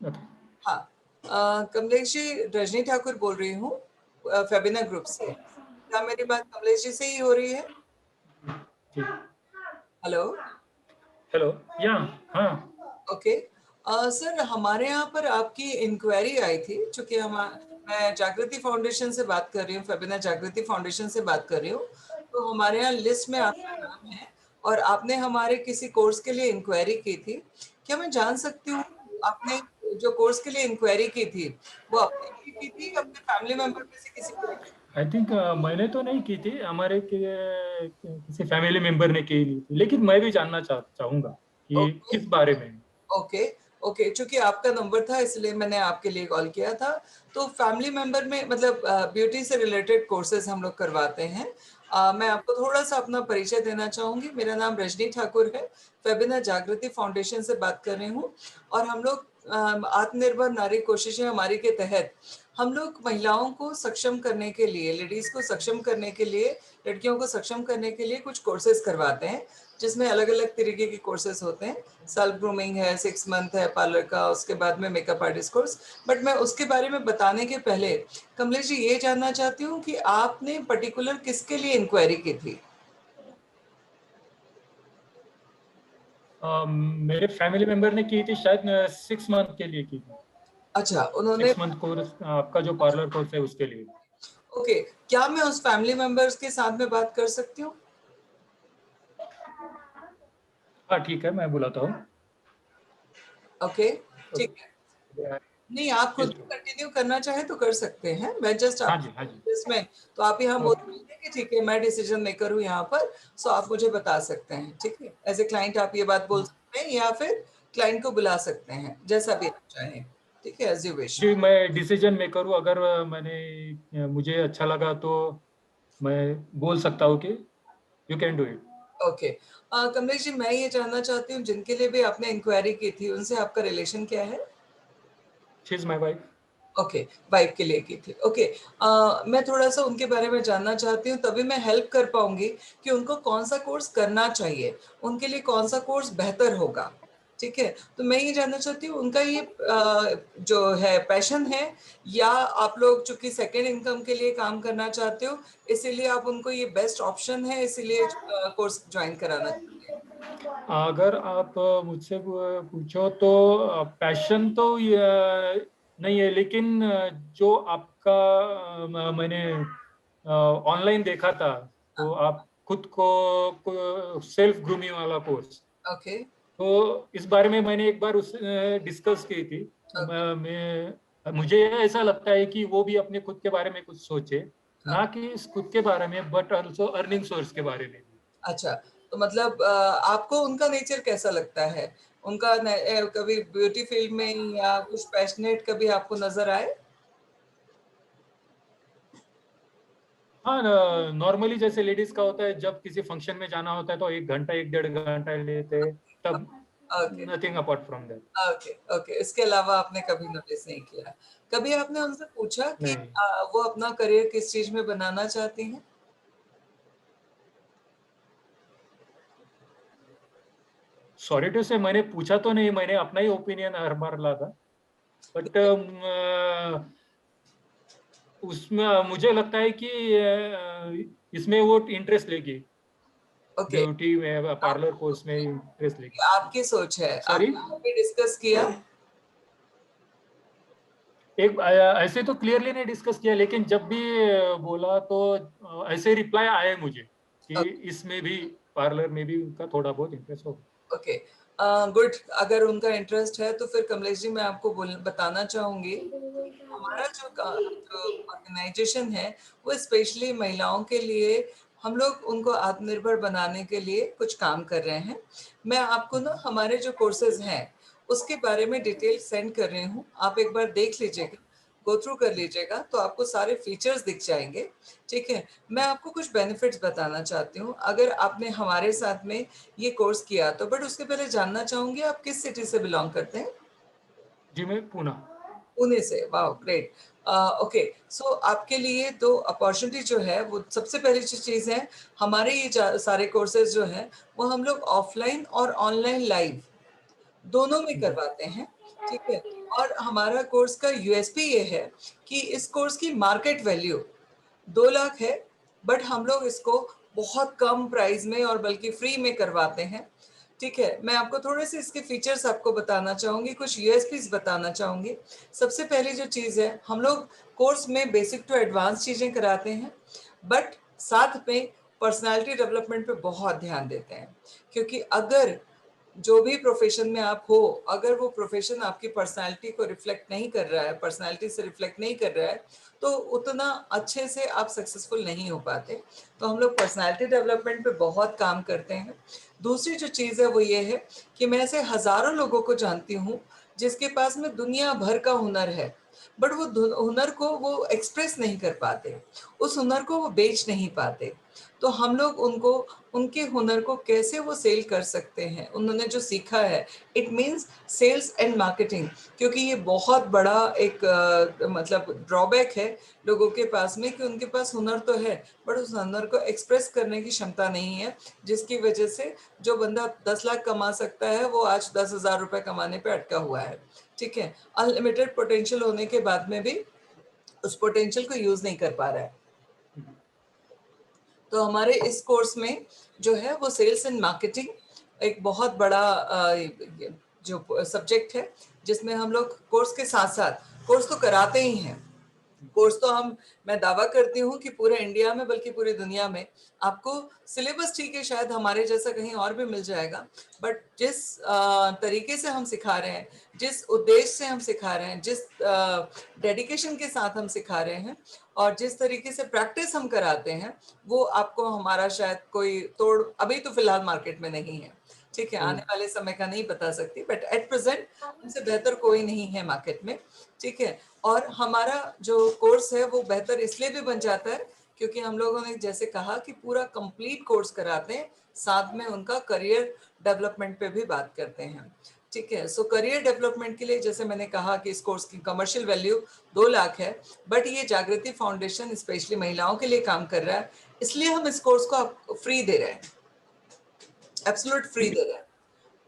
Okay. हाँ, कमलेश जी, रजनी ठाकुर बोल रही हूँ फेबिना ग्रुप से। क्या मेरी बात कमलेश जी से ही हो रही है? ठीक। हेलो। हेलो। या। हाँ। ओके। सर, हमारे यहाँ पर आपकी इंक्वायरी आई थी, चूंकि मैं जागृति फाउंडेशन से बात कर रही हूँ, फेबिना जागृति फाउंडेशन से बात कर रही हूँ। तो हमारे यहाँ लिस्ट में आपका नाम है और आपने हमारे किसी कोर्स के लिए इंक्वायरी की थी। क्या मैं जान सकती हूँ, आपने जो कोर्स के लिए इंक्वायरी की थी वो अपने लिए की थी या अपने फैमिली मेंबर में से किसी के लिए की थी? आई थिंक मैंने तो नहीं की थी, हमारे किसी फैमिली मेंबर ने की थी, लेकिन मैं भी जानना चाहूंगा कि ओके। किस बारे में। ओके। ओके, चूंकि आपका नंबर था इसलिए मैंने आपके लिए कॉल किया था। तो फैमिली मेंबर में मतलब ब्यूटी से रिलेटेड कोर्सेज हम लोग करवाते हैं। मैं आपको थोड़ा सा अपना परिचय देना चाहूंगी। मेरा नाम रजनी ठाकुर है, फेबिना जागृति फाउंडेशन से बात कर रही हूँ। और हम लोग आत्मनिर्भर नारी कोशिशें हमारी के तहत हम लोग महिलाओं को सक्षम करने के लिए, लेडीज को सक्षम करने के लिए, लड़कियों को सक्षम करने के लिए कुछ कोर्सेज करवाते हैं, जिसमें अलग अलग तरीके के कोर्सेज होते हैं। सेल्फ ग्रूमिंग है, 6 मंथ है पार्लर का, उसके बाद में मेकअप आर्टिस्ट कोर्स। बट मैं उसके बारे में बताने के पहले कमलेश जी ये जानना चाहती हूँ कि आपने पर्टिकुलर किसके लिए इंक्वायरी की थी? मेरे फैमिली मेंबर ने की थी, शायद 6 मंथ के लिए की थी। अच्छा, उन्होंने। 6 मंथ कोर्स, आपका जो पार्लर कोर्स है उसके लिए। ओके, क्या मैं उस फैमिली मेंबर्स के साथ में बात कर सकती हूँ? हाँ ठीक है, मैं बुलाता हूँ। ओके, ठीक है। नहीं, आप खुद Just- भी कंटिन्यू करना चाहे तो कर सकते हैं, मैं जस्ट हाँ आप जी, हाँ जी। इसमें। तो आप यहाँ बोल ओके। रहे हैं कि ठीक है मैं डिसीजन मेकर हूँ यहाँ पर, सो आप मुझे बता सकते हैं, ठीक है। एज ए क्लाइंट आप ये बात बोल सकते हैं या फिर क्लाइंट को बुला सकते हैं, जैसा भी आप चाहें, ठीक है, एज यू विश। जी, मैं डिसीजन मेकर हूँ। अगर मुझे अच्छा लगा तो मैं बोल सकता हूँ कि you can do it. Okay. Kamlesh ji, मैं ये जानना चाहती हूँ, जिनके लिए भी आपने इंक्वायरी की थी उनसे आपका रिलेशन क्या है? She is my wife. Okay, wife के लिए की थी। ओके। मैं थोड़ा सा उनके बारे में जानना चाहती हूँ, तभी मैं हेल्प कर पाऊंगी कि उनको कौन सा कोर्स करना चाहिए, उनके लिए कौन सा कोर्स बेहतर होगा। ठीक है, तो मैं ये जानना चाहती हूँ उनका ये जो है पैशन है, या आप लोग चूंकि सेकेंड इनकम के लिए काम करना चाहते हो इसीलिए आप उनको ये बेस्ट ऑप्शन है इसीलिए कोर्स ज्वाइन कराना चाहते हैं? अगर आप मुझसे पूछो तो पैशन तो नहीं है, लेकिन जो आपका मैंने ऑनलाइन देखा था, हाँ। तो आप खुद को सेल्फ ग्रूमिंग वाला कोर्स, ओके। तो इस बारे में मैंने एक बार उस डिस्कस की थी। ओके। मुझे ऐसा लगता है कि वो भी अपने खुद के बारे में कुछ सोचे, ना हाँ। कि इस खुद के बारे में बट ऑल्सो अर्निंग सोर्स के बारे में भी। अच्छा, तो मतलब आपको उनका नेचर कैसा लगता है? उनका कभी ब्यूटी फील्ड में या कुछ पैशनेट कभी आपको नजर आए? हाँ, नॉर्मली जैसे लेडीज का होता है, जब किसी फंक्शन में जाना होता है तो 1 घंटा 1 डेढ़ घंटा लेते हैं, तब okay. Nothing apart from that. Okay. Okay, इसके अलावा आपने कभी नोटिस नहीं किया? कभी आपने उनसे पूछा कि नहीं, वो अपना करियर किस चीज में बनाना चाहती हैं? सॉरी टू से मैंने पूछा तो नहीं, मैंने अपना ही ओपिनियन हर बार ला था। बट उसमें मुझे लगता है कि इसमें वो इंटरेस्ट लेगी, ओके। ब्यूटी में, पार्लर कोर्स में आपकी इंटरेस्ट लेगी। आपकी सोच है, सॉरी। आपने कभी डिस्कस किया? एक ऐसे तो क्लियरली नहीं डिस्कस किया, लेकिन जब भी बोला तो ऐसे रिप्लाई आए मुझे कि इसमें भी, पार्लर में भी उनका थोड़ा बहुत इंटरेस्ट होगा। Okay, good. अगर उनका इंटरेस्ट है तो फिर कमलेश जी मैं आपको बताना चाहूंगी, हमारा जो ऑर्गेनाइजेशन है वो स्पेशली महिलाओं के लिए, हम लोग उनको आत्मनिर्भर बनाने के लिए कुछ काम कर रहे हैं। मैं आपको ना हमारे जो कोर्सेज हैं उसके बारे में डिटेल सेंड कर रही हूँ, आप एक बार देख लीजिएगा, गो थ्रू कर लीजिएगा तो आपको सारे फीचर्स दिख जाएंगे। ठीक है, मैं आपको कुछ बेनिफिट्स बताना चाहती हूँ अगर आपने हमारे साथ में ये कोर्स किया तो। बट उसके पहले जानना चाहूंगी आप किस सिटी से बिलोंग करते हैं? जी, मैं पूना। पुणे से, वाह ग्रेट। ओके, सो आपके लिए तो अपॉर्चुनिटी जो है वो सबसे पहली जो चीज़ है, हमारे ये सारे कोर्सेज जो हैं वो हम लोग ऑफलाइन और ऑनलाइन लाइव दोनों में जी। करवाते हैं। ठीक है। और हमारा कोर्स का यूएसपी ये है कि इस कोर्स की मार्केट वैल्यू 2 लाख है, बट हम लोग इसको बहुत कम प्राइस में और बल्कि फ्री में करवाते हैं। ठीक है, मैं आपको थोड़े से इसके फीचर्स आपको बताना चाहूंगी, कुछ यूएसपीज बताना चाहूंगी। सबसे पहली जो चीज़ है, हम लोग कोर्स में बेसिक टू एडवांस चीज़ें कराते हैं, बट साथ में पर्सनालिटी डेवलपमेंट पे बहुत ध्यान देते हैं, क्योंकि अगर जो भी प्रोफेशन में आप हो, अगर वो प्रोफेशन आपकी पर्सनालिटी को रिफ्लेक्ट नहीं कर रहा है, पर्सनालिटी से रिफ्लेक्ट नहीं कर रहा है, तो उतना अच्छे से आप सक्सेसफुल नहीं हो पाते। तो हम लोग पर्सनालिटी डेवलपमेंट पे बहुत काम करते हैं। दूसरी जो चीज़ है वो ये है कि मैं ऐसे हजारों लोगों को जानती हूँ जिसके पास में दुनिया भर का हुनर है, बट वो हुनर को वो एक्सप्रेस नहीं कर पाते, उस हुनर को वो बेच नहीं पाते। तो हम लोग उनको उनके हुनर को कैसे वो सेल कर सकते हैं, उन्होंने जो सीखा है, it means sales and marketing, क्योंकि ये बहुत बड़ा एक मतलब ड्रॉबैक है लोगों के पास में कि उनके पास हुनर तो है, बट उस हुनर को एक्सप्रेस करने की क्षमता नहीं है, जिसकी वजह से जो बंदा 10 लाख कमा सकता है वो आज 10,000 रुपए कमाने पे अटका हुआ है। ठीक है, अनलिमिटेड पोटेंशियल होने के बाद में भी उस पोटेंशियल को यूज नहीं कर पा रहा है। तो हमारे इस कोर्स में जो है वो सेल्स एंड मार्केटिंग एक बहुत बड़ा जो सब्जेक्ट है, जिसमें हम लोग कोर्स के साथ साथ कोर्स तो कराते ही हैं। कोर्स तो मैं दावा करती हूँ कि पूरे इंडिया में बल्कि पूरी दुनिया में आपको सिलेबस ठीक है, शायद हमारे जैसा कहीं और भी मिल जाएगा, बट जिस तरीके से हम सिखा रहे हैं, जिस उद्देश्य से हम सिखा रहे हैं, जिस डेडिकेशन के साथ हम सिखा रहे हैं और जिस तरीके से प्रैक्टिस हम कराते हैं, वो आपको हमारा शायद कोई तोड़ अभी तो फिलहाल मार्केट में नहीं है। ठीक है, आने वाले समय का नहीं बता सकती, बट एट प्रेजेंट हमसे बेहतर कोई नहीं है मार्केट में। ठीक है, और हमारा जो कोर्स है वो बेहतर इसलिए भी बन जाता है क्योंकि हम लोगों ने जैसे कहा कि पूरा कंप्लीट कोर्स कराते हैं, साथ में उनका करियर डेवलपमेंट पे भी बात करते हैं। ठीक है, सो करियर डेवलपमेंट के लिए जैसे मैंने कहा कि इस कोर्स की कमर्शियल वैल्यू 2 लाख है, बट ये जागृति फाउंडेशन स्पेशली महिलाओं के लिए काम कर रहा है, इसलिए हम इस कोर्स को आपको फ्री दे रहे हैं, एब्सोल्यूट फ्री दे रहे हैं।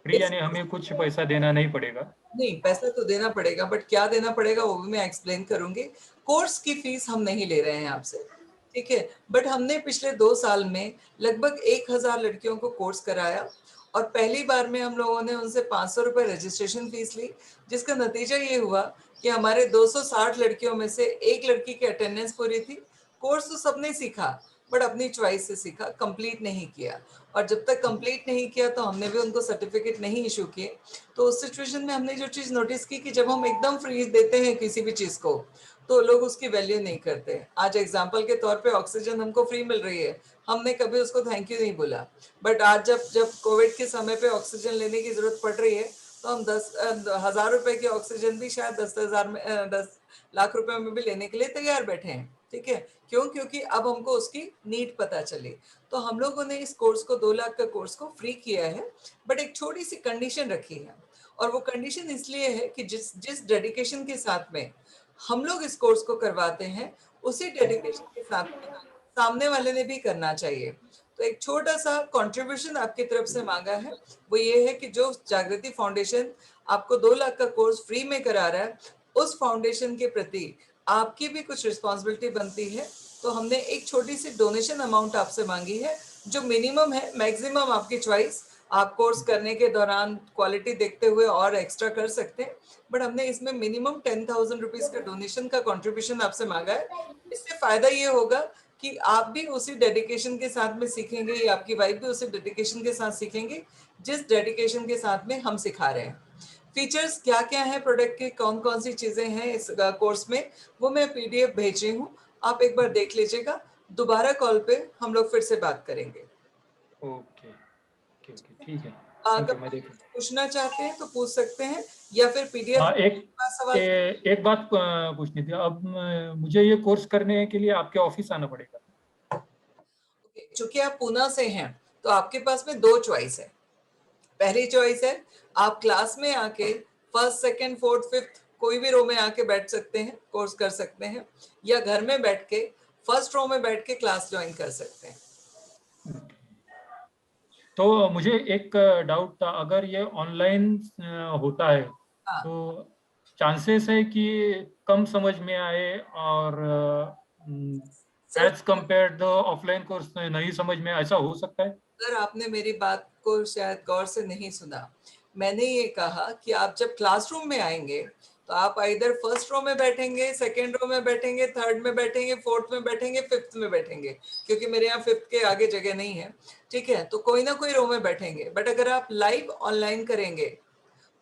फ्री यानी हमें कुछ पैसा देना नहीं पड़ेगा? नहीं, पैसा तो देना पड़ेगा, बट क्या देना पड़ेगा वो भी मैं एक्सप्लेन करूंगी। कोर्स की फीस हम नहीं ले रहे हैं आपसे, ठीक है, बट हमने पिछले 2 साल में लगभग 1000 लड़कियों को कोर्स कराया और पहली बार में हम लोगों ने उनसे 500 रुपए रजिस्ट्रेशन फीस ली, जिसका नतीजा ये हुआ कि हमारे 260 लड़कियों में से एक लड़की की अटेंडेंस पूरी थी। कोर्स तो सबने सीखा, बट अपनी चॉइस से सीखा, कंप्लीट नहीं किया, और जब तक कंप्लीट नहीं किया तो हमने भी उनको सर्टिफिकेट नहीं इशू किए। तो उस सिचुएशन में हमने जो चीज नोटिस की कि जब हम एकदम फ्री देते हैं किसी भी चीज को तो लोग उसकी वैल्यू नहीं करते। आज एग्जांपल के तौर पे ऑक्सीजन हमको फ्री मिल रही है, हमने कभी उसको थैंक यू नहीं बोला, बट आज जब जब कोविड के समय पे ऑक्सीजन लेने की जरूरत पड़ रही है तो हम 10,000 रुपए की ऑक्सीजन भी शायद 10,000 में 10 लाख रुपए में भी लेने के लिए तैयार बैठे हैं। ठीक है, क्यों? क्योंकि अब हमको उसकी नीड पता चली। तो हम लोगों ने इस कोर्स को 2 लाख का कोर्स को फ्री किया है, बट एक छोटी सी कंडीशन रखी है, और वो कंडीशन इसलिए है कि जिस जिस डेडिकेशन के साथ में हम लोग इस कोर्स को करवाते हैं, उसी डेडिकेशन के साथ में सामने वाले ने भी करना चाहिए। तो एक छोटा सा कंट्रीब्यूशन आपकी तरफ से मांगा है, वो ये है कि जो जागृति फाउंडेशन आपको 2 लाख का कोर्स फ्री में करा रहा है, उस फाउंडेशन के प्रति आपकी भी कुछ रिस्पॉन्सिबिलिटी बनती है। तो हमने एक छोटी सी डोनेशन अमाउंट आपसे मांगी है, जो मिनिमम है, मैक्सिमम आपकी चॉइस, आप कोर्स करने के दौरान क्वालिटी देखते हुए और एक्स्ट्रा कर सकते हैं, बट हमने इसमें मिनिमम 10,000 रुपीज का डोनेशन का कंट्रीब्यूशन आपसे मांगा है। इससे फायदा ये होगा कि आप भी उसी डेडिकेशन के साथ में सीखेंगे, या आपकी वाइफ भी उसी डेडिकेशन के साथ सीखेंगे जिस डेडिकेशन के साथ में हम सिखा रहे हैं। फीचर्स क्या क्या है प्रोडक्ट के, कौन कौन सी चीजें हैं इस कोर्स में, वो मैं पीडीएफ भेज रही हूँ, आप एक बार देख लीजिएगा। दोबारा कॉल पे हम लोग फिर से बात करेंगे। ओके ओके ओके, ठीक है, थैंक अगर यू, मैं देख लूँ। पूछना चाहते हैं तो पूछ सकते हैं, या फिर पीडीएफ हाँ, सवाल। एक बात पूछनी थी। अब मुझे ये कोर्स करने के लिए आपके ऑफिस आना पड़ेगा? चूंकि आप पूना से हैं तो आपके पास में 2 चॉइस है। पहली चॉइस है आप क्लास में आके फर्स्ट सेकंड फोर्थ फिफ्थ कोई भी रो में आके बैठ सकते हैं, कोर्स कर सकते हैं, या घर में बैठ के फर्स्ट रो में बैठ के क्लास ज्वाइन कर सकते हैं। तो मुझे एक डाउट था, अगर ये ऑनलाइन होता है हाँ, तो चांसेस है कि कम समझ में आए और sir, as compare the offline course नहीं समझ में, ऐसा हो सकता है? सर आपने मेरी बात को शायद गौर से नहीं सुना। मैंने ये कहा कि आप जब क्लासरूम में आएंगे तो आप इधर फर्स्ट रो में बैठेंगे, सेकंड रो में बैठेंगे, थर्ड में बैठेंगे, फोर्थ में बैठेंगे, फिफ्थ में बैठेंगे, क्योंकि मेरे यहाँ फिफ्थ के आगे जगह नहीं है, ठीक है? तो कोई ना कोई रो में बैठेंगे। बट अगर आप लाइव ऑनलाइन करेंगे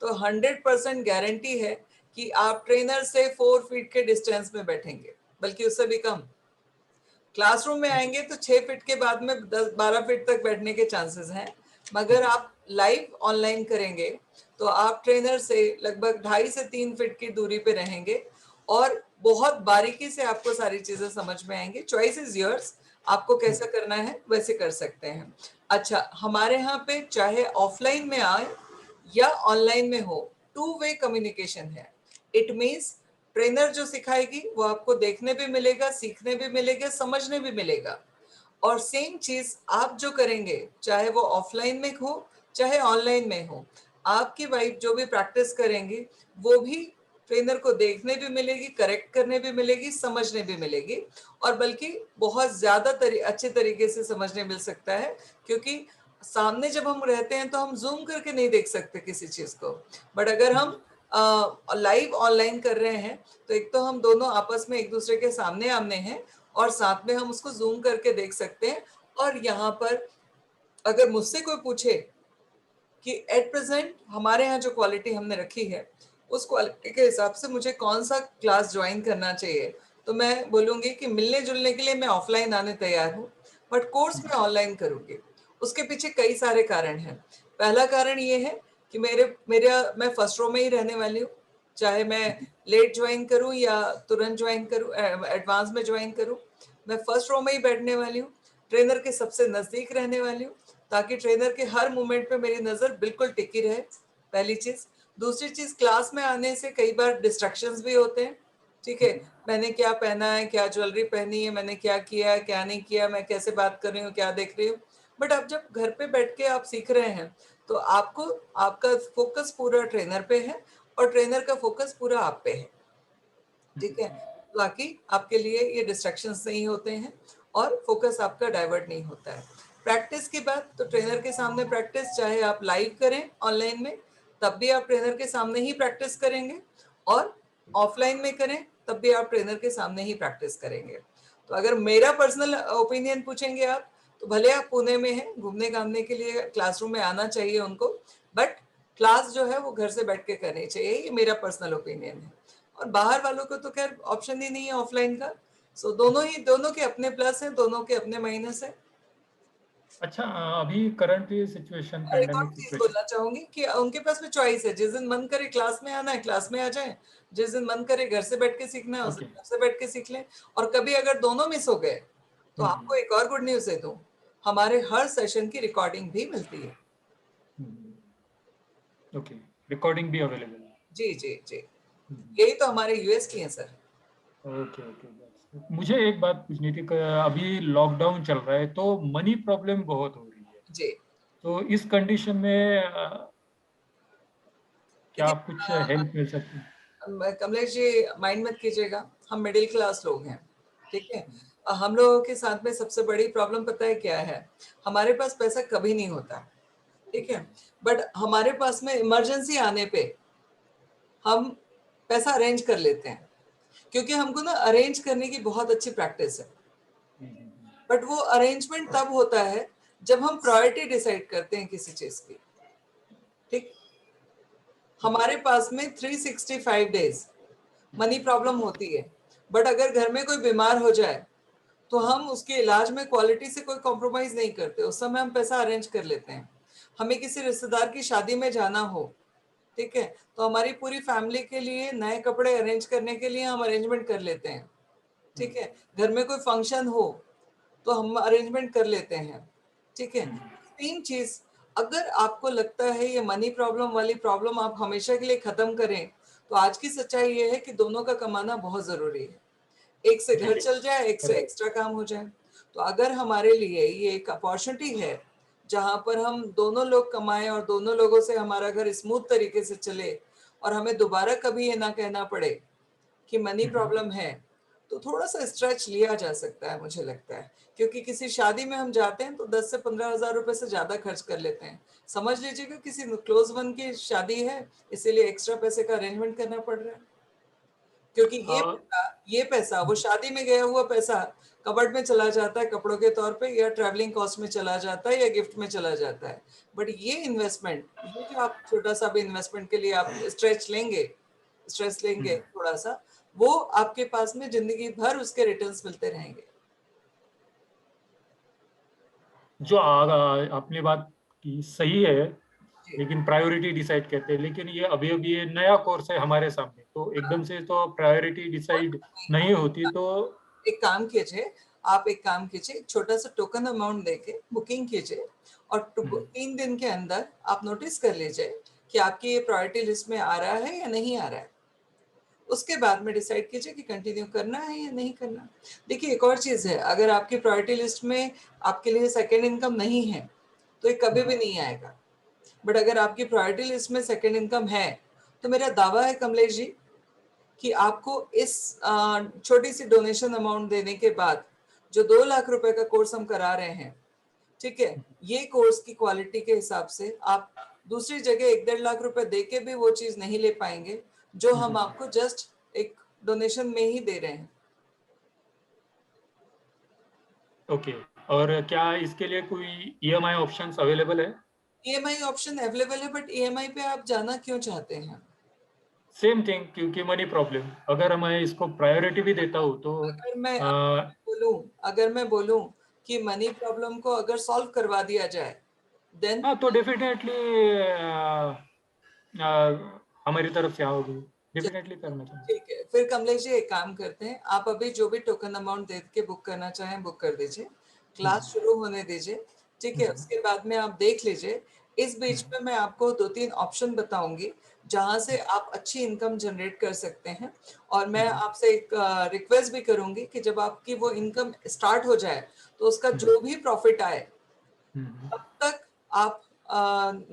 तो 100% गारंटी है कि आप ट्रेनर से 4 फीट के डिस्टेंस में बैठेंगे, बल्कि उससे भी कम। क्लासरूम में आएंगे तो 6 फीट के बाद में 10-12 फीट तक बैठने के चांसेस हैं, मगर आप लाइव ऑनलाइन करेंगे तो आप ट्रेनर से लगभग 2.5 से 3 फीट की दूरी पे रहेंगे और बहुत बारीकी से आपको सारी चीजें समझ में आएंगी। चॉइस इज योर्स, आपको कैसा करना है वैसे कर सकते हैं। अच्छा, हमारे यहाँ पे चाहे ऑफलाइन में आए या ऑनलाइन में हो, 2 वे कम्युनिकेशन है। इट मीन्स ट्रेनर जो सिखाएगी वो आपको देखने भी मिलेगा, सीखने भी मिलेगा, समझने भी मिलेगा। और सेम चीज आप जो करेंगे, चाहे वो ऑफलाइन में हो चाहे ऑनलाइन में हो, आपकी वाइफ जो भी प्रैक्टिस करेंगी वो भी ट्रेनर को देखने भी मिलेगी, करेक्ट करने भी मिलेगी, समझने भी मिलेगी। और बल्कि बहुत ज्यादा अच्छे तरीके से समझने मिल सकता है, क्योंकि सामने जब हम रहते हैं तो हम जूम करके नहीं देख सकते किसी चीज को। बट अगर हम लाइव ऑनलाइन कर रहे हैं तो एक तो हम दोनों आपस में एक दूसरे के सामने आमने हैं और साथ में हम उसको जूम करके देख सकते हैं। और यहाँ पर अगर मुझसे कोई पूछे कि एट प्रेजेंट हमारे यहाँ जो क्वालिटी हमने रखी है उस क्वालिटी के हिसाब से मुझे कौन सा क्लास ज्वाइन करना चाहिए, तो मैं बोलूंगी कि मिलने जुलने के लिए मैं ऑफलाइन आने तैयार हूँ, बट कोर्स मैं ऑनलाइन करूंगी। उसके पीछे कई सारे कारण हैं। पहला कारण ये है कि मैं फर्स्ट रो में ही रहने वाली हूँ, चाहे मैं लेट ज्वाइन करूँ या तुरंत ज्वाइन करूँ, एडवांस में ज्वाइन करूँ, मैं फर्स्ट रो में ही बैठने वाली हूँ, ट्रेनर के सबसे नजदीक रहने वाली हूँ, ताकि ट्रेनर के हर मूवमेंट पे मेरी नजर बिल्कुल टिकी रहे। पहली चीज। दूसरी चीज, क्लास में आने से कई बार डिस्ट्रैक्शंस भी होते हैं, ठीक है? मैंने क्या पहना है, क्या ज्वेलरी पहनी है, मैंने क्या किया है, क्या नहीं किया, मैं कैसे बात कर रही हूँ, क्या देख रही हूँ। बट अब जब घर पे बैठ के आप सीख रहे हैं तो आपको आपका फोकस पूरा ट्रेनर पे है और ट्रेनर का फोकस पूरा आप पे है, ठीक है? ताकि आपके लिए ये डिस्ट्रैक्शंस नहीं होते हैं और फोकस आपका डाइवर्ट नहीं होता है। प्रैक्टिस की बात, तो ट्रेनर के सामने प्रैक्टिस, चाहे आप लाइव करें ऑनलाइन में तब भी आप ट्रेनर के सामने ही प्रैक्टिस करेंगे, और ऑफलाइन में करें तब भी आप ट्रेनर के सामने ही प्रैक्टिस करेंगे। तो अगर मेरा पर्सनल ओपिनियन पूछेंगे आप, तो भले आप पुणे में हैं, घूमने घामने के लिए क्लासरूम में आना चाहिए उनको, बट क्लास जो है वो घर से बैठ के करनी चाहिए, ये मेरा पर्सनल ओपिनियन है। और बाहर वालों को तो खैर ऑप्शन ही नहीं है ऑफलाइन का। सो दोनों के अपने प्लस हैं, दोनों के अपने माइनस है। अच्छा, अभी करंट सिचुएशन, और एक और पैंडेमिक चीज सिचुएशन। बोलना चाहूंगी कि उनके पास में चॉइस है, जिस दिन मन करे क्लास में आना है क्लास में आ जाए, जिस दिन मन करे घर से बैठ के सीखना है उस ओके। दिन घर से बैठ के सीख लें। और कभी अगर दोनों मिस हो गए तो आपको एक और गुड न्यूज दे दूं, हमारे हर सेशन की रिकॉर्डिंग भी मिलती है। ओके, रिकॉर्डिंग भी अवेलेबल है? जी जी जी, यही तो हमारे यूएस की है सर। Okay okay. मुझे एक बात पूछनी थी कि अभी लॉकडाउन चल रहा है तो मनी प्रॉब्लम बहुत हो रही है, जी तो इस कंडीशन में क्या देखिए, आप कुछ हेल्प मिल सकती है? कमलेश जी माइंड मत कीजिएगा, हम मिडिल क्लास लोग हैं, ठीक है? हम लोगों के साथ में सबसे बड़ी प्रॉब्लम पता है क्या है? हमारे पास पैसा कभी नहीं होता, ठीक है? बट हमारे पास में इमरजेंसी आने पे हम पैसा अरेंज कर लेते हैं, क्योंकि हमको ना अरेंज करने की बहुत अच्छी प्रैक्टिस है। बट वो अरेंजमेंट तब होता है जब हम प्रायोरिटी डिसाइड करते हैं किसी चीज की, ठीक? हमारे पास में 365 डेज मनी प्रॉब्लम होती है, बट अगर घर में कोई बीमार हो जाए तो हम उसके इलाज में क्वालिटी से कोई कॉम्प्रोमाइज नहीं करते, उस समय हम पैसा अरेंज कर लेते हैं। हमें किसी रिश्तेदार की शादी में जाना हो, ठीक है, तो हमारी पूरी फैमिली के लिए नए कपड़े अरेंज करने के लिए हम अरेंजमेंट कर लेते हैं, ठीक है? घर में कोई फंक्शन हो तो हम अरेंजमेंट कर लेते हैं, ठीक है? तीन चीज, अगर आपको लगता है ये मनी प्रॉब्लम वाली प्रॉब्लम आप हमेशा के लिए खत्म करें, तो आज की सच्चाई ये है कि दोनों का कमाना बहुत जरूरी है। एक से जी घर चल जाए, एक से एक्स्ट्रा काम हो जाए। तो अगर हमारे लिए ये एक अपॉर्चुनिटी है जहां पर हम दोनों लोग कमाएं और दोनों लोगों से हमारा घर स्मूथ तरीके से चले, और हमें दोबारा कभी ये ना कहना पड़े कि मनी प्रॉब्लम है, तो थोड़ा सा स्ट्रेच लिया जा सकता है मुझे लगता है। क्योंकि किसी शादी में हम जाते हैं तो 10 से 15,000 रुपए से ज्यादा खर्च कर लेते हैं। समझ लीजिएगा किसी क्लोज वन की शादी है, इसीलिए एक्स्ट्रा पैसे का अरेंजमेंट करना पड़ रहा है। क्योंकि ये पैसा वो शादी में गया हुआ पैसा कबर्ड में चला जाता है कपड़ों के तौर पे, या ट्रैवलिंग कॉस्ट में चला जाता है, या गिफ्ट में चला जाता है। बट ये इन्वेस्टमेंट, ये जो आप छोटा सा भी इन्वेस्टमेंट के लिए आप स्ट्रेस लेंगे थोड़ा सा, वो आपके पास में जिंदगी भर उसके रिटर्न्स मिलते रहेंगे। जो आपने बात की सही है, जी। लेकिन प्रायोरिटी डिसाइड कहते हैं, लेकिन ये अभी ये नया कोर्स है हमारे सामने, तो एकदम से तो प्रायोरिटी डिसाइड नहीं होती। तो एक काम कीजिए, आप एक काम कीजिए, एक छोटा सा टोकन अमाउंट देके बुकिंग कीजिए, और 3 दिन के अंदर आप नोटिस कर लीजिए कि आपकी ये प्रायोरिटी लिस्ट में आ रहा है या नहीं आ रहा है। उसके बाद में डिसाइड कीजिए कि कंटिन्यू करना है या नहीं करना। देखिए एक और चीज़ है, अगर आपकी प्रायोरिटी लिस्ट में आपके लिए सेकेंड इनकम नहीं है तो ये कभी भी नहीं आएगा। बट अगर आपकी प्रायोरिटी लिस्ट में सेकेंड इनकम है, तो मेरा दावा है कमलेश जी कि आपको इस छोटी सी डोनेशन अमाउंट देने के बाद, जो 2 लाख रुपए का कोर्स हम करा रहे हैं, ठीक है, ये कोर्स की क्वालिटी के हिसाब से आप दूसरी जगह 1-1.5 लाख रुपए दे के भी वो चीज नहीं ले पाएंगे जो हम आपको जस्ट एक डोनेशन में ही दे रहे हैं। ओके, और क्या इसके लिए कोई ईएमआई ऑप्शंस अवेलेबल है? ईएमआई ऑप्शन अवेलेबल है, बट ईएमआई पे आप जाना क्यों चाहते हैं? सेम थिंग, क्योंकि मनी प्रॉब्लम, अगर मैं इसको प्रायोरिटी भी देता हूँ तो अगर मैं आ, बोलूं कि मनी प्रॉब्लम को अगर सॉल्व करवा दिया जाए, देन हाँ, तो डेफिनेटली हमारी तरफ से आओगे, डेफिनेटली करना चाहिए। ठीक है, फिर कमलेश जी एक काम करते हैं, आप अभी जो भी टोकन अमाउंट दे के बुक करना चाहें बुक कर दीजिए, क्लास शुरू होने दीजिए, ठीक है, उसके बाद में आप देख लीजिए। इस बीच में मैं आपको 2-3 ऑप्शन बताऊंगी जहां से आप अच्छी इनकम जनरेट कर सकते हैं, और मैं आपसे एक रिक्वेस्ट भी करूंगी कि जब आपकी वो इनकम स्टार्ट हो जाए तो उसका जो भी प्रॉफिट आए तब तक आप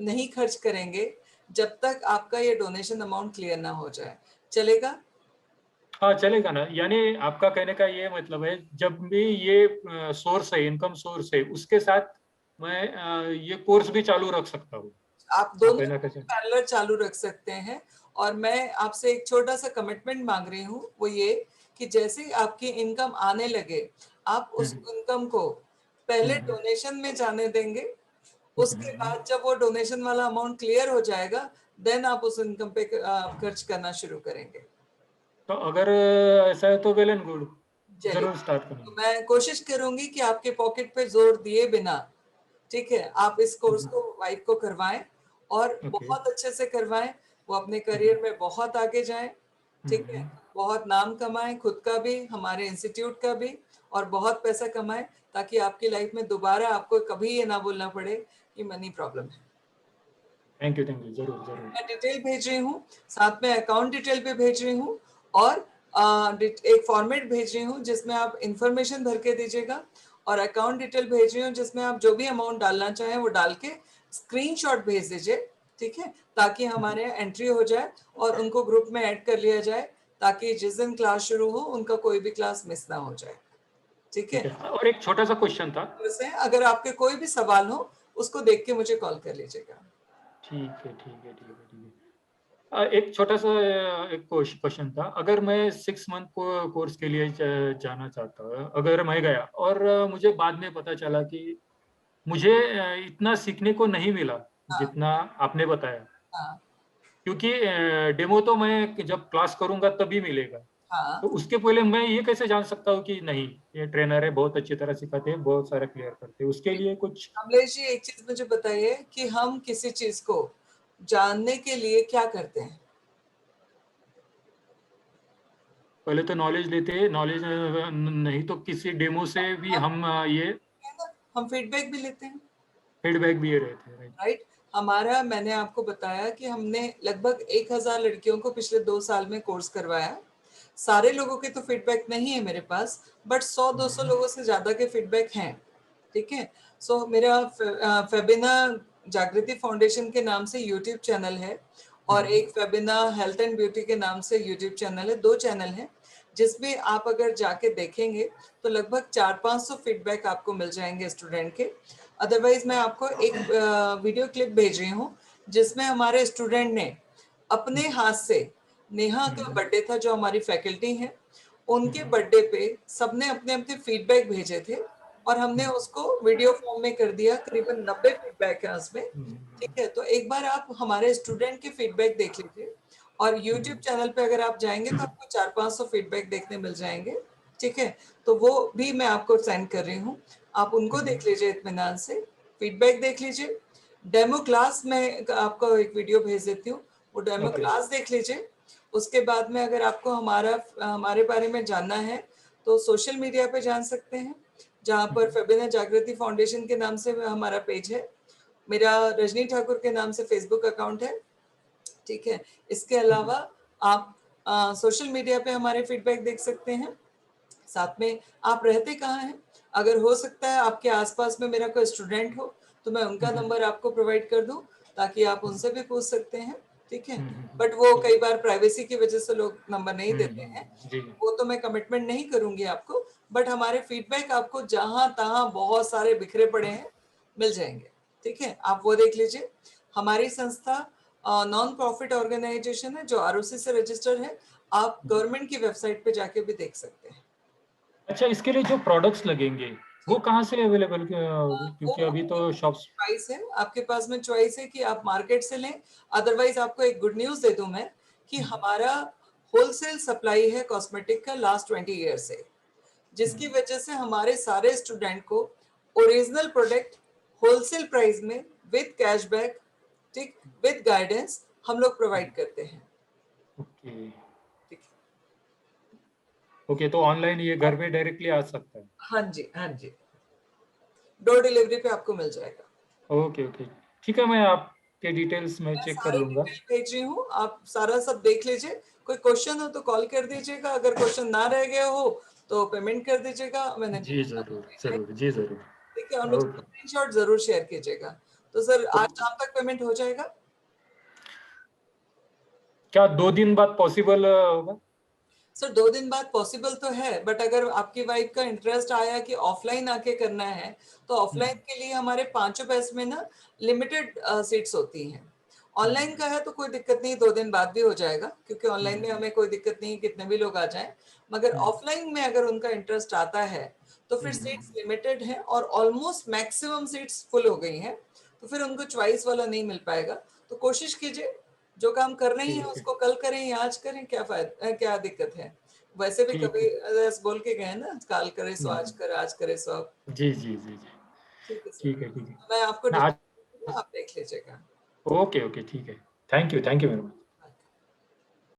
नहीं खर्च करेंगे जब तक आपका ये डोनेशन अमाउंट क्लियर ना हो जाए। चलेगा? हाँ, चलेगा ना, यानी आपका कहने का ये मतलब है, जब भी ये सोर्स है, इनकम सोर्स है, उसके साथ मैं ये कोर्स भी चालू रख सकता हूँ। आप आप दोनों है ना, कैसे? पैरेलल चालू रख सकते हैं। और मैं आपसे एक छोटा सा कमिटमेंट मांग रही हूँ, वो ये कि जैसे ही आपकी इनकम आने लगे, आप उस इनकम को पहले डोनेशन में जाने देंगे, उसके बाद जब वो डोनेशन वाला अमाउंट क्लियर हो जाएगा, देन आप उस इनकम पे खर्च करना शुरू करेंगे। तो अगर ऐसा है तो वेल एंड गुड, चलिए, जरूर स्टार्ट तो करेंगे। मैं कोशिश करूंगी कि आपके पॉकेट पे जोर दिए बिना, ठीक है, आप इस कोर्स को वाइफ को करवाएं, और ओके। बहुत अच्छे से करवाएं। वो अपने करियर में बहुत आगे जाएं, ठीक है, बहुत नाम कमाएं, खुद का भी, हमारे इंस्टीट्यूट का भी, और बहुत पैसा कमाएं, ताकि आपकी लाइफ में दोबारा आपको कभी ये ना बोलना पड़े कि मनी प्रॉब्लम है। थैंक यू, जरूर जरूर। मैं डिटेल भेज रही हूँ, साथ में अकाउंट डिटेल भी भेज रही हूँ, और एक फॉर्मेट भेज रही हूँ जिसमें आप इंफॉर्मेशन भर के दीजिएगा, और अकाउंट डिटेल भेज रही हूँ जिसमें आप जो भी अमाउंट डालना चाहें वो डाल के स्क्रीनशॉट भेज दीजिए, ठीक है, ताकि हमारे यहाँ एंट्री हो जाए और उनको ग्रुप में ऐड कर लिया जाए, ताकि जिस दिन क्लास शुरू हो उनका कोई भी क्लास मिस ना हो जाए। ठीक ठीक है, है, और एक छोटा सा क्वेश्चन था। वैसे अगर आपके कोई भी सवाल हो उसको देख के मुझे कॉल कर लीजिएगा। ठीक है। एक छोटा सा एक क्वेश्चन था, अगर मैं 6 मंथ को कोर्स के लिए जाना चाहता हूँ, अगर मैं गया और मुझे बाद में पता चला कि मुझे इतना सीखने को नहीं मिला हाँ जितना आपने बताया, हाँ क्योंकि डेमो तो मैं जब क्लास करूंगा तभी मिलेगा, तो हाँ। उसके पहले मैं ये कैसे जान सकता हूँ कि नहीं, ये ट्रेनर है, बहुत अच्छी तरह सिखाते हैं, बहुत सारा क्लियर करते हैं, उसके लिए कुछ? कमलेश जी एक चीज मुझे बताइए कि हम किसी चीज को जानने के लिए क्या करते हैं? पहले तो नॉलेज लेते हैं, नॉलेज नहीं तो किसी डेमो से भी हम हम ये है ना, हम फीडबैक भी लेते हैं, फीडबैक भी ये रहते हैं, राइट? राइट। हमारा, मैंने आपको बताया कि हमने लगभग 1,000 लड़कियों को पिछले 2 साल में कोर्स करवाया। सारे लोगों के तो फीडबैक नहीं है मेरे पास, बट 100-200 लोगों से ज्यादा के फीडबैक हैं, ठीक है। सो मेरा फेबिना जागृति फाउंडेशन के नाम से यूट्यूब चैनल है, और एक फेबिना हेल्थ एंड ब्यूटी के नाम से यूट्यूब चैनल है। 2 चैनल हैं जिसमें आप अगर जाके देखेंगे तो लगभग 400-500 फीडबैक आपको मिल जाएंगे स्टूडेंट के। अदरवाइज मैं आपको एक वीडियो क्लिप भेज रही हूँ जिसमें हमारे स्टूडेंट ने अपने हाथ से, नेहा का बर्थडे था जो हमारी फैकल्टी है, उनके बर्थडे पे सबने अपने अपने फीडबैक भेजे थे और हमने उसको वीडियो फॉर्म में कर दिया। करीबन 90 फीडबैक है उसमें। ठीक है, तो एक बार आप हमारे स्टूडेंट के फीडबैक देख लीजिए और यूट्यूब चैनल पे अगर आप जाएंगे तो आपको 400-500 फीडबैक देखने मिल जाएंगे। ठीक है, तो वो भी मैं आपको सेंड कर रही हूँ, आप उनको देख लीजिए इत्मीनान से, फीडबैक देख लीजिए। डेमो क्लास में आपको एक वीडियो भेज देती हूँ, वो डेमो क्लास देख लीजिए। उसके बाद में अगर आपको हमारे बारे में जानना है तो सोशल मीडिया पे जान सकते हैं, जहाँ पर फेबिना जागृति फाउंडेशन के नाम से हमारा पेज है, मेरा रजनी ठाकुर के नाम से फेसबुक अकाउंट है। ठीक है, इसके अलावा आप सोशल मीडिया पे हमारे फीडबैक देख सकते हैं। साथ में आप रहते कहाँ हैं, अगर हो सकता है आपके आसपास में मेरा कोई स्टूडेंट हो तो मैं उनका नंबर आपको प्रोवाइड कर दूं ताकि आप उनसे भी पूछ सकते हैं। ठीक है, बट वो कई बार प्राइवेसी की वजह से लोग नंबर नहीं देते हैं, वो तो मैं कमिटमेंट नहीं करूंगी आपको, बट हमारे फीडबैक आपको जहां तहां बहुत सारे बिखरे पड़े हैं मिल जाएंगे। ठीक है, आप वो देख लीजिए। हमारी संस्था नॉन प्रॉफिट ऑर्गेनाइजेशन है जो आरओसी से रजिस्टर है, आप गवर्नमेंट की वेबसाइट पे जाके भी देख सकते हैं। अच्छा, इसके लिए जो प्रोडक्ट्स लगेंगे वो कहाँ से अवेलेबल होगी, क्योंकि अभी तो शॉप्स चॉइस है आपके पास में, चॉइस है कि आप मार्केट से लें। अदरवाइज आपको एक गुड न्यूज दे दूं मैं कि हमारा होलसेल सप्लाई है कॉस्मेटिक का लास्ट 20 ईयर से, जिसकी वजह से हमारे सारे स्टूडेंट को ओरिजिनल प्रोडक्ट होलसेल प्राइस में विद कैशबैक, ठीक, विद गाइडेंस हम लोग प्रोवाइड करते हैं। ओके ठीक, ओके, तो ऑनलाइन ये घर पे डायरेक्टली आ सकता है? हाँ जी, हाँ जी, डोर डिलीवरी पे आपको मिल जाएगा। ओके ओके, ठीक है, मैं आपके डिटेल्स में मैं चेक कर सारी लूंगा। डिटेल भेज रही हूँ, आप सारा सब देख लीजिए। कोई क्वेश्चन हो तो कॉल कर दीजिएगा, अगर क्वेश्चन ना रह गया हो तो पेमेंट कर दीजिएगा, मैंने जी जरूर जरूर, जी जरूर। ठीक है, और मुझे ओके। स्क्रीनशॉट जरूर शेयर कीजिएगा। तो सर आज शाम तक पेमेंट हो जाएगा? क्या 2 दिन बाद पॉसिबल होगा? सर 2 दिन बाद पॉसिबल तो है, बट अगर आपकी वाइफ का इंटरेस्ट आया कि ऑफलाइन आके करना है तो ऑफलाइन के लिए हमारे 5 बैच में ना लिमिटेड सीट्स होती हैं। ऑनलाइन का है तो कोई दिक्कत नहीं, 2 दिन बाद भी हो जाएगा, क्योंकि ऑनलाइन में हमें कोई दिक्कत नहीं, कितने भी लोग आ जाएं। मगर ऑफलाइन में अगर उनका इंटरेस्ट आता है तो फिर सीट्स लिमिटेड हैं और ऑलमोस्ट मैक्सिमम सीट्स फुल हो गई हैं, तो फिर उनको चॉइस वाला नहीं मिल पाएगा। तो कोशिश कीजिए, जो काम करना ही है ठीक है उसको कल करें या आज करें, क्या फायदा, क्या दिक्कत है। वैसे भी ठीक कभी है। बोल के गए ना, काल करे सो आज कर, आज करे सो अब। जी जी जी जी। ठीक है सर, ठीक है ठीक है। मैं आपको मैं आज आप देख लीजिएगा। ओके ओके, ठीक है। Thank you very much.